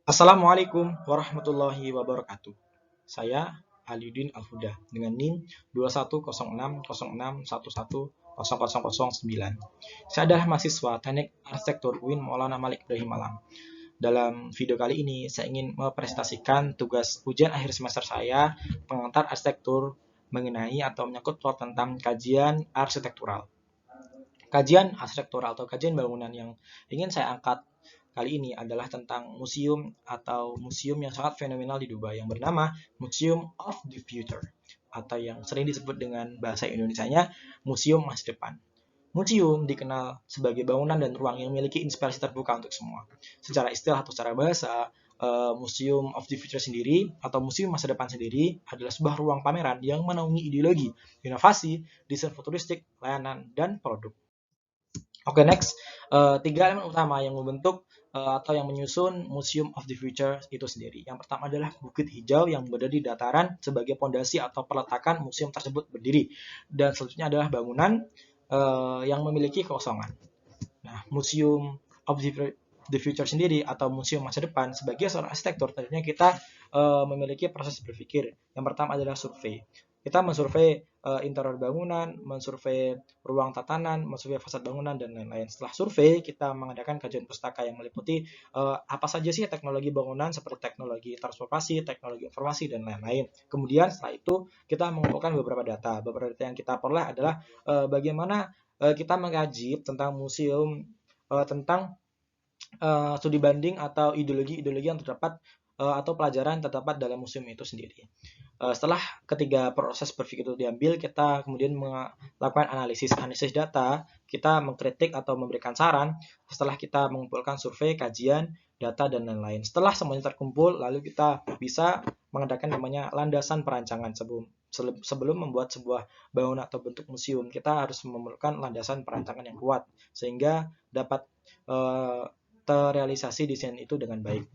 Assalamualaikum warahmatullahi wabarakatuh. Saya Aliudin Alhuda dengan NIM 210606110009. Saya adalah mahasiswa Teknik Arsitektur UIN Maulana Malik Ibrahim Malang. Dalam video kali ini, saya ingin mempresentasikan tugas ujian akhir semester saya, pengantar arsitektur mengenai atau menyangkut plot tentang kajian arsitektural. Kajian arsitektural atau kajian bangunan yang ingin saya angkat kali ini adalah tentang museum atau museum yang sangat fenomenal di Dubai yang bernama Museum of the Future atau yang sering disebut dengan bahasa Indonesianya Museum Masa Depan. Museum dikenal sebagai bangunan dan ruang yang memiliki inspirasi terbuka untuk semua. Secara istilah atau secara bahasa, Museum of the Future sendiri atau Museum Masa Depan sendiri adalah sebuah ruang pameran yang menaungi ideologi, inovasi, desain futuristik, layanan, dan produk. Oke, next. Tiga elemen utama yang membentuk atau yang menyusun Museum of the Future itu sendiri. Yang pertama adalah bukit hijau yang berada di dataran sebagai pondasi atau peletakan museum tersebut berdiri. Dan selanjutnya adalah bangunan yang memiliki kekosongan. Nah, Museum of the Future sendiri atau museum masa depan sebagai seorang arsitektur tentunya kita memiliki proses berpikir. Yang pertama adalah survei. Kita mensurvei interior bangunan, mensurvei ruang tatanan, mensurvei fasad bangunan, dan lain-lain. Setelah survei, kita mengadakan kajian pustaka yang meliputi apa saja sih teknologi bangunan seperti teknologi transportasi, teknologi informasi, dan lain-lain. Kemudian setelah itu, kita mengumpulkan beberapa data. Beberapa data yang kita peroleh adalah bagaimana kita mengkaji tentang museum, tentang studi banding atau ideologi-ideologi yang terdapat atau pelajaran terdapat dalam museum itu sendiri. Setelah ketiga proses berpikir itu diambil, kita kemudian melakukan analisis data, kita mengkritik atau memberikan saran, setelah kita mengumpulkan survei, kajian, data, dan lain-lain. Setelah semuanya terkumpul, lalu kita bisa mengadakan namanya landasan perancangan sebelum membuat sebuah bangunan atau bentuk museum. Kita harus memerlukan landasan perancangan yang kuat, sehingga dapat terrealisasi desain itu dengan baik.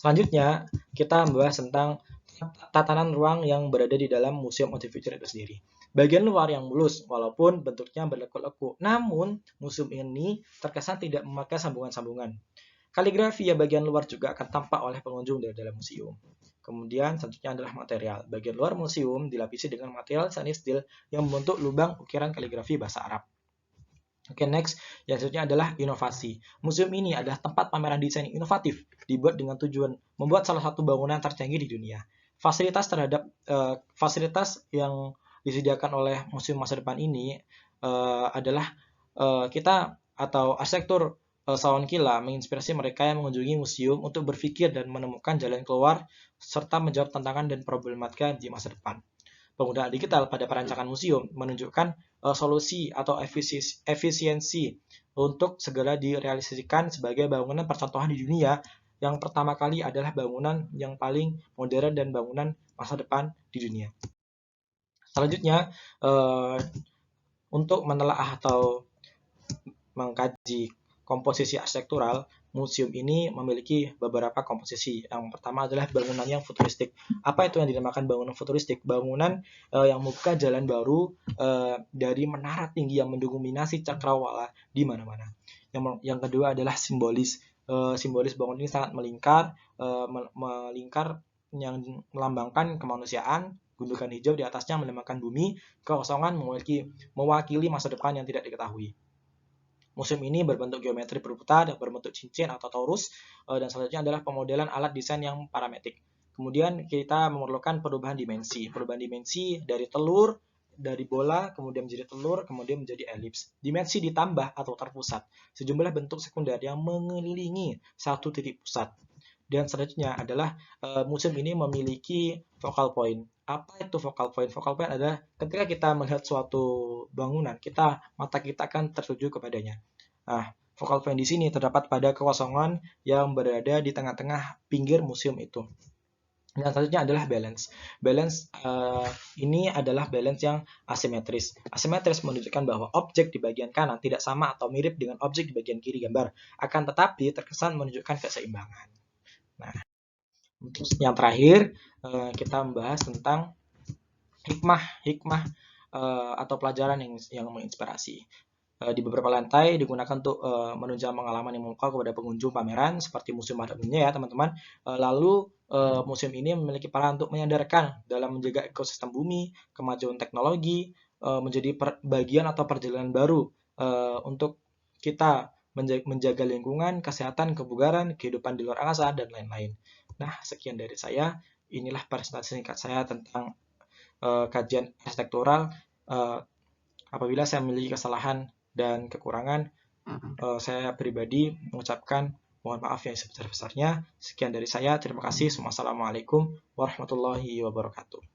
Selanjutnya, kita membahas tentang tatanan ruang yang berada di dalam Museum of the Future itu sendiri. Bagian luar yang mulus, walaupun bentuknya berlekuk-lekuk. Namun, museum ini terkesan tidak memakai sambungan-sambungan. Kaligrafi yang bagian luar juga akan tampak oleh pengunjung dari dalam museum. Kemudian selanjutnya adalah material. Bagian luar museum dilapisi dengan material stainless steel yang membentuk lubang ukiran kaligrafi bahasa Arab. Oke, next. Yang selanjutnya adalah inovasi. Museum ini adalah tempat pameran desain inovatif, dibuat dengan tujuan membuat salah satu bangunan tercanggih di dunia. Fasilitas yang disediakan oleh Museum Masa Depan ini adalah kita atau arsitektur Sawan Kila menginspirasi mereka yang mengunjungi museum untuk berpikir dan menemukan jalan keluar serta menjawab tantangan dan problematika di masa depan. Penggunaan digital pada perancangan museum menunjukkan solusi atau efisiensi untuk segera direalisasikan sebagai bangunan percontohan di dunia. Yang pertama kali adalah bangunan yang paling modern dan bangunan masa depan di dunia. Selanjutnya, untuk menelaah atau mengkaji komposisi arsitektural, museum ini memiliki beberapa komposisi. Yang pertama adalah bangunan yang futuristik. Apa itu yang dinamakan bangunan futuristik? Bangunan yang membuka jalan baru dari menara tinggi yang mendominasi cakrawala di mana-mana. Yang kedua adalah simbolis. Simbolis bangunan ini sangat melingkar, melingkar yang melambangkan kemanusiaan. Gundukan hijau di atasnya melambangkan bumi, kekosongan mewakili masa depan yang tidak diketahui. Museum ini berbentuk geometri berputar, berbentuk cincin atau torus, dan selanjutnya adalah pemodelan alat desain yang parametrik. Kemudian kita memerlukan perubahan dimensi. Perubahan dimensi dari telur, dari bola, kemudian menjadi telur, kemudian menjadi elips. Dimensi ditambah atau terpusat. Sejumlah bentuk sekunder yang mengelilingi satu titik pusat. Dan selanjutnya adalah museum ini memiliki focal point. Apa itu focal point? Focal point adalah ketika kita melihat suatu bangunan, mata kita akan tertuju kepadanya. Nah, focal point di sini terdapat pada kekosongan yang berada di tengah-tengah pinggir museum itu. Dan selanjutnya adalah balance. Balance ini adalah balance yang asimetris. Asimetris menunjukkan bahwa objek di bagian kanan tidak sama atau mirip dengan objek di bagian kiri gambar, akan tetapi terkesan menunjukkan keseimbangan. Nah, untuk yang terakhir kita membahas tentang hikmah atau pelajaran yang menginspirasi. Di beberapa lantai digunakan untuk menunjang pengalaman yang memukau kepada pengunjung pameran seperti museum pada umumnya ya teman-teman. Lalu museum ini memiliki peran untuk menyadarkan dalam menjaga ekosistem bumi, kemajuan teknologi, menjadi bagian atau perjalanan baru untuk kita menjaga lingkungan, kesehatan, kebugaran, kehidupan di luar angkasa, dan lain-lain. Nah, sekian dari saya. Inilah presentasi singkat saya tentang kajian arsitektural. Apabila saya memiliki kesalahan dan kekurangan, saya pribadi mengucapkan mohon maaf yang sebesar-besarnya. Sekian dari saya. Terima kasih. Wassalamualaikum warahmatullahi wabarakatuh.